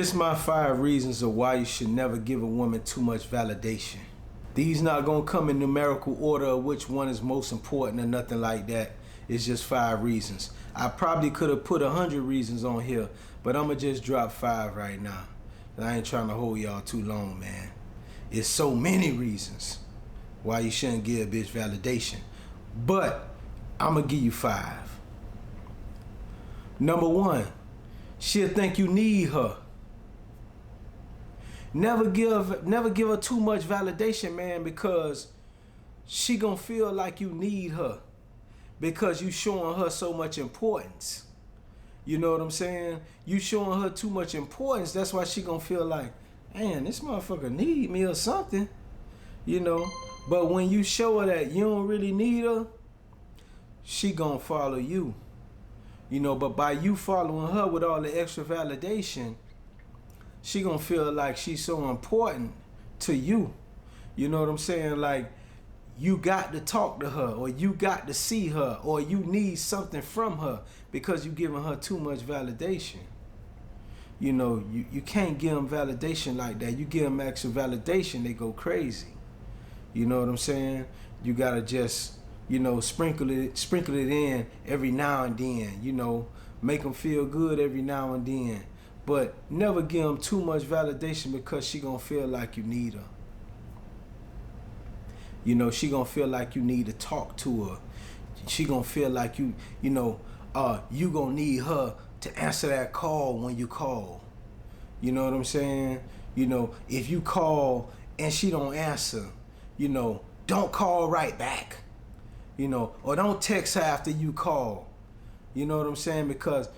This is my 5 reasons of why you should never give a woman too much validation. These not gonna come in numerical order of which one is most important or nothing like that. It's just 5 reasons. I probably could have put 100 reasons on here, but I'ma just drop 5 right now. I ain't trying to hold y'all too long, man. It's so many reasons why you shouldn't give a bitch validation. But I'ma give you 5. Number 1, she'll think you need her. Never give her too much validation, man, because she gonna feel like you need her because you showing her so much importance. You know what I'm saying? You showing her too much importance. That's why she gonna feel like, man, this motherfucker need me or something. You know? But when you show her that you don't really need her, she gonna follow you. You know, but by you following her with all the extra validation, she gonna feel like she's so important to you. You know what I'm saying? Like, you got to talk to her, or you got to see her, or you need something from her because you giving her too much validation. You know, you can't give them validation like that. You give them extra validation, they go crazy. You know what I'm saying? You gotta just, you know, sprinkle it in every now and then. You know, make them feel good every now and then. But never give them too much validation because she gonna feel like you need her. You know, she gonna feel like you need to talk to her. She gonna feel like you gonna need her to answer that call when you call. You know what I'm saying? You know, if you call and she don't answer, you know, don't call right back. You know, or don't text her after you call. You know what I'm saying? Because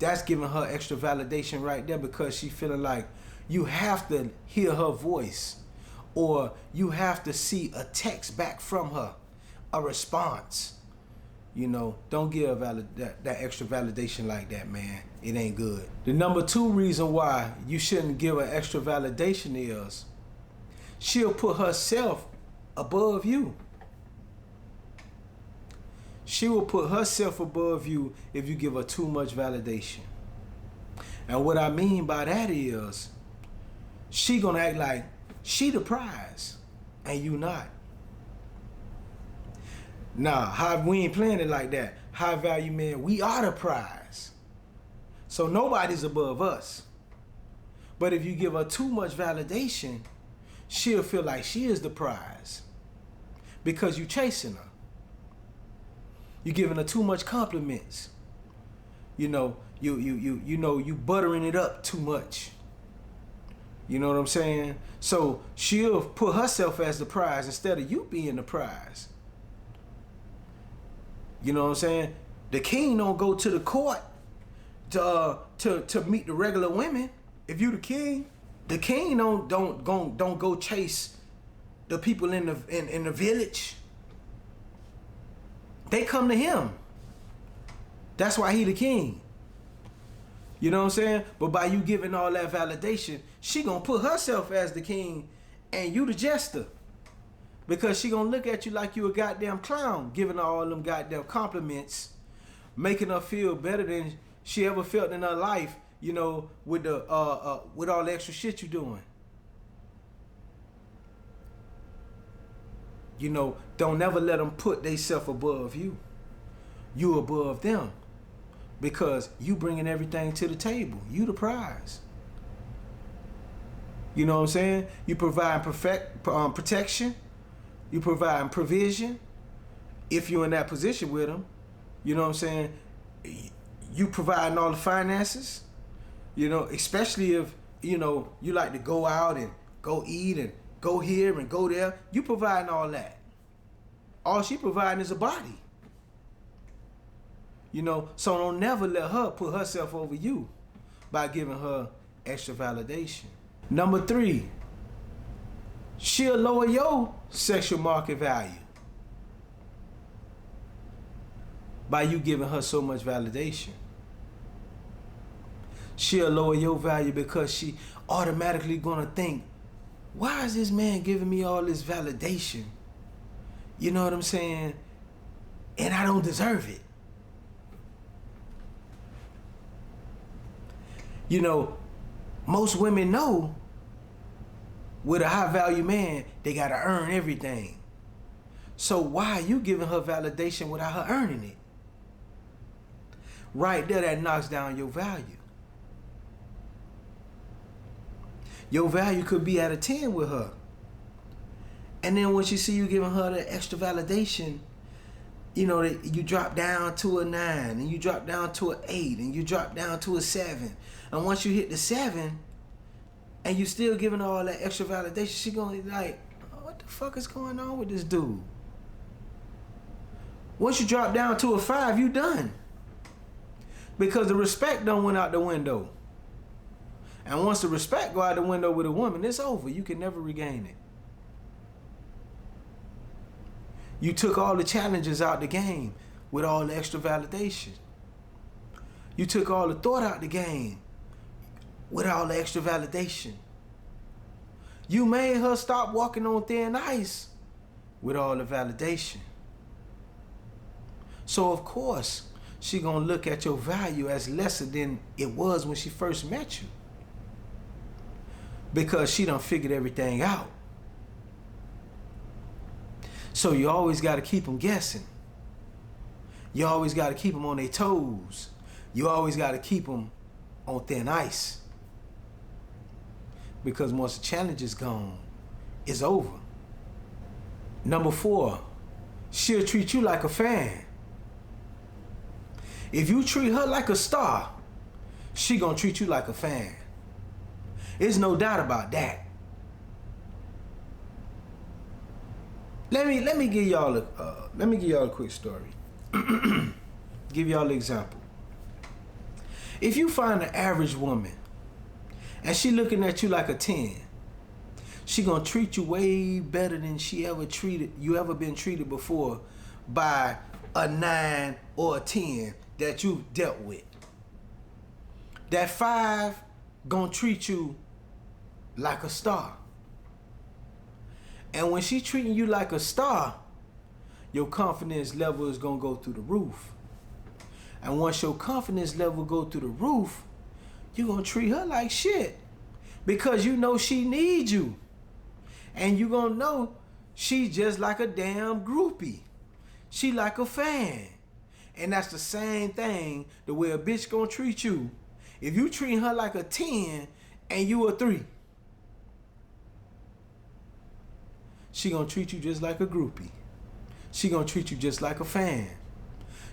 that's giving her extra validation right there, because she feeling like you have to hear her voice, or you have to see a text back from her, a response. You know, don't give that extra validation like that, man. It ain't good. The number 2 reason why you shouldn't give her extra validation is she'll put herself above you. She will put herself above you if you give her too much validation. And what I mean by that is she gonna act like she the prize and you not. Nah, we ain't playing it like that. High value men, we are the prize. So nobody's above us. But if you give her too much validation, she'll feel like she is the prize because you chasing her. You giving her too much compliments. You know, you buttering it up too much. You know what I'm saying? So she'll put herself as the prize instead of you being the prize. You know what I'm saying? The king don't go to the court to meet the regular women. If you the king don't go chase the people in the village. They come to him. That's why he the king. You know what I'm saying? But by you giving all that validation, she gonna put herself as the king and you the jester. Because she gonna look at you like you a goddamn clown, giving her all them goddamn compliments, making her feel better than she ever felt in her life, you know, with all the extra shit you doing. You know, don't never let them put themselves above you. You above them. Because you bringing everything to the table. You the prize. You know what I'm saying? You provide protection. You provide provision. If you're in that position with them. You know what I'm saying? You providing all the finances. You know, especially if, you know, you like to go out and go eat and go here and go there. You providing all that. All she providing is a body. You know, so don't never let her put herself over you by giving her extra validation. Number 3, she'll lower your sexual market value by you giving her so much validation. She'll lower your value because she automatically gonna think, why is this man giving me all this validation? You know what I'm saying? And I don't deserve it. You know, Most women know with a high value man, they gotta earn everything. So why are you giving her validation without her earning it? Right there, that knocks down your value. Your value could be at a 10 with her. And then when she see you giving her the extra validation, you know, you drop down to a 9, and you drop down to an 8, and you drop down to a 7. And once you hit the 7, and you still giving her all that extra validation, she gonna be like, oh, what the fuck is going on with this dude? Once you drop down to a 5, you done. Because the respect done went out the window. And once the respect go out the window with a woman, it's over. You can never regain it. You took all the challenges out the game with all the extra validation. You took all the thought out the game with all the extra validation. You made her stop walking on thin ice with all the validation. So of course, she gonna look at your value as lesser than it was when she first met you. Because she done figured everything out. So you always gotta keep them guessing. You always gotta keep them on their toes. You always gotta keep them on thin ice. Because once the challenge is gone, it's over. Number 4, she'll treat you like a fan. If you treat her like a star, she gonna treat you like a fan. There's no doubt about that. Let me give y'all a quick story. Give y'all an example. If you find an average woman and she looking at you like a 10, she gonna treat you way better than you ever been treated before by a 9 or a 10 that you've dealt with. That 5 gonna treat you like a star. And when she treating you like a star, your confidence level is gonna go through the roof. And once your confidence level go through the roof, you gonna treat her like shit. Because you know she needs you. And you gonna know she just like a damn groupie. She like a fan. And that's the same thing the way a bitch gonna treat you. If you treat her like a 10 and you a 3, she gonna treat you just like a groupie. She gonna treat you just like a fan.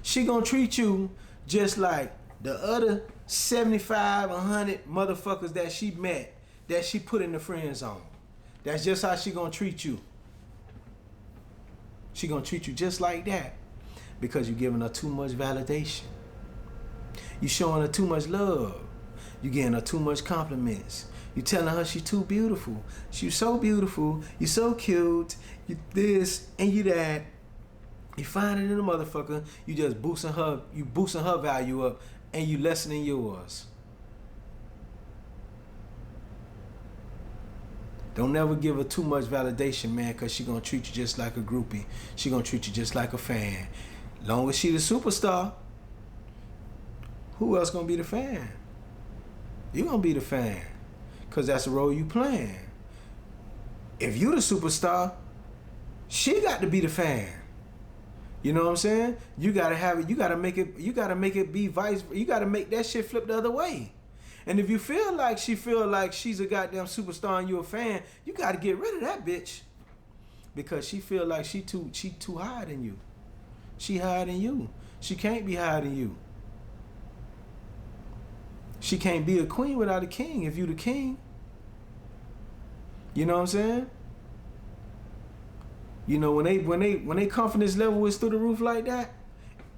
She gonna treat you just like the other 75, 100 motherfuckers that she met, that she put in the friend zone. That's just how she gonna treat you. She gonna treat you just like that because you giving her too much validation. You showing her too much love. You giving her too much compliments. You telling her she too beautiful. She's so beautiful. You so cute. You this and you that. You find it in the motherfucker. You just boosting her value up, and you lessening yours. Don't never give her too much validation, man, because she gonna treat you just like a groupie. She gonna treat you just like a fan. Long as she the superstar, who else gonna be the fan? You gonna be the fan, because that's the role you playing. If you the superstar, she got to be the fan. You know what I'm saying? You gotta have it. You gotta make it be vice. You gotta make that shit flip the other way. And if you feel like she's a goddamn superstar and you a fan, you gotta get rid of that bitch. Because she feel like she too higher than you. She higher than you. She can't be higher than you. She can't be a queen without a king if you the king. You know what I'm saying? You know, when they confidence level is through the roof like that,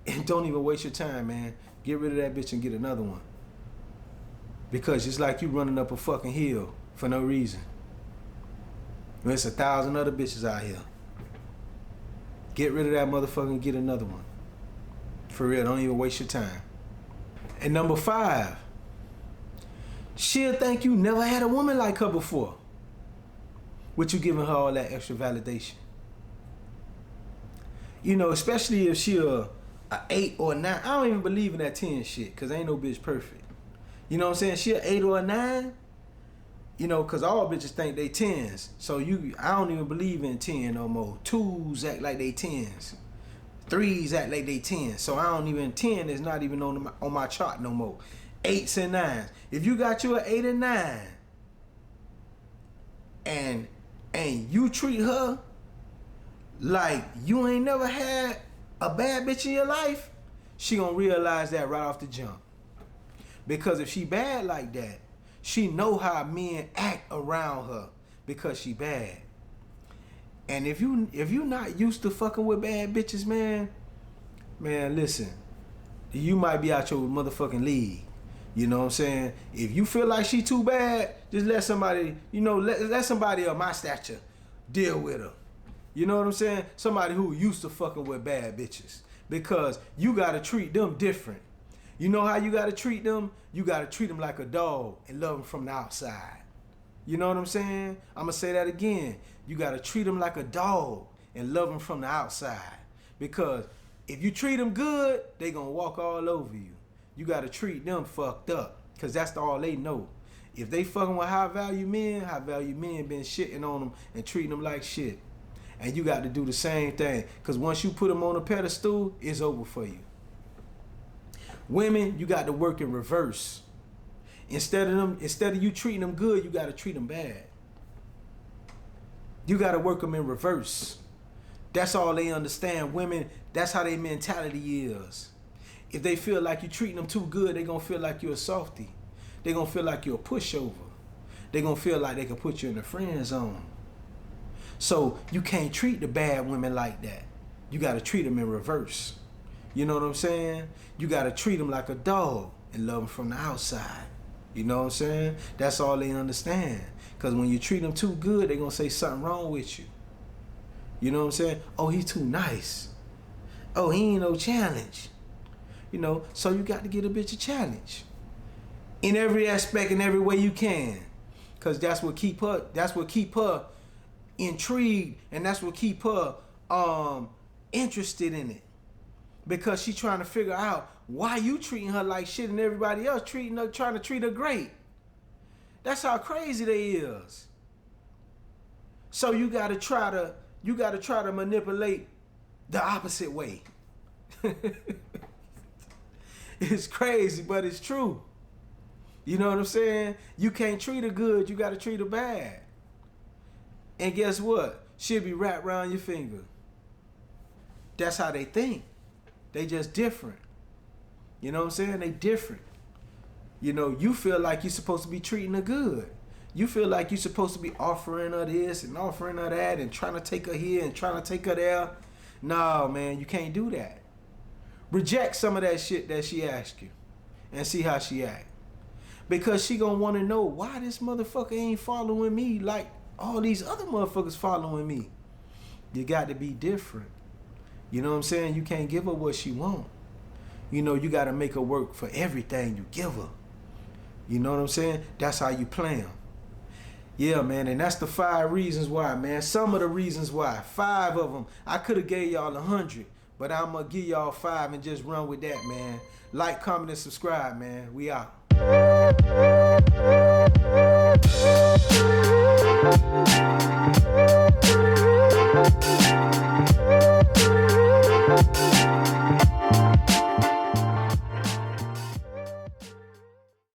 and don't even waste your time, man. Get rid of that bitch and get another one. Because it's like you running up a fucking hill for no reason. There's 1,000 other bitches out here. Get rid of that motherfucker and get another one. For real, don't even waste your time. And number 5, she'll think you never had a woman like her before. With you giving her all that extra validation. You know, especially if she a 8 or a 9. I don't even believe in that 10 shit, because ain't no bitch perfect. You know what I'm saying? She a 8 or a 9. You know, cause all bitches think they 10s. So I don't even believe in 10 no more. 2s act like they 10s. 3s act like they 10s. So I don't even, 10 is not even on my chart no more. 8s and 9s. If you got you an 8 and 9, and you treat her like you ain't never had a bad bitch in your life, she gonna realize that right off the jump. Because if she bad like that, she know how men act around her because she bad. And if you not used to fucking with bad bitches, man, listen, you might be out your motherfucking league. You know what I'm saying? If you feel like she too bad, just let somebody, let somebody of my stature deal with her. You know what I'm saying? Somebody who used to fucking with bad bitches. Because you gotta treat them different. You know how you gotta treat them? You gotta treat them like a dog and love them from the outside. You know what I'm saying? I'm gonna say that again. You gotta treat them like a dog and love them from the outside. Because if you treat them good, they gonna walk all over you. You gotta treat them fucked up. Because that's all they know. If they fucking with high value men been shitting on them and treating them like shit. And you got to do the same thing. Because once you put them on a pedestal, it's over for you. Women, you got to work in reverse. Instead of you treating them good, you got to treat them bad. You got to work them in reverse. That's all they understand. Women, that's how their mentality is. If they feel like you're treating them too good, they're going to feel like you're a softie. They're going to feel like you're a pushover. They're going to feel like they can put you in the friend zone. So you can't treat the bad women like that. You got to treat them in reverse. You know what I'm saying? You got to treat them like a dog and love them from the outside. You know what I'm saying? That's all they understand. Because when you treat them too good, they're going to say something wrong with you. You know what I'm saying? Oh, he's too nice. Oh, he ain't no challenge. You know, so you got to get a bitch a challenge. In every aspect, in every way you can. Because that's what keep her intrigued, and that's what keep her interested in it. Because she trying to figure out why you treating her like shit and everybody else trying to treat her great. That's how crazy they is. So you gotta try to manipulate the opposite way. It's crazy, but it's true. You know what I'm saying? You can't treat her good, you gotta treat her bad. And guess what? She'll be wrapped around your finger. That's how they think. They just different. You know what I'm saying? They different. You know, you feel like you're supposed to be treating her good. You feel like you're supposed to be offering her this and offering her that and trying to take her here and trying to take her there. No, man, you can't do that. Reject some of that shit that she asked you and see how she act. Because she gonna want to know why this motherfucker ain't following me like all these other motherfuckers following me. You got to be different. You know what I'm saying? You can't give her what she want. You know, you got to make her work for everything you give her. You know what I'm saying? That's how you play them. Yeah, man, and that's the 5 reasons why, man. Some of the reasons why. 5 of them. I could have gave y'all 100, but I'm going to give y'all 5 and just run with that, man. Like, comment, and subscribe, man. We out.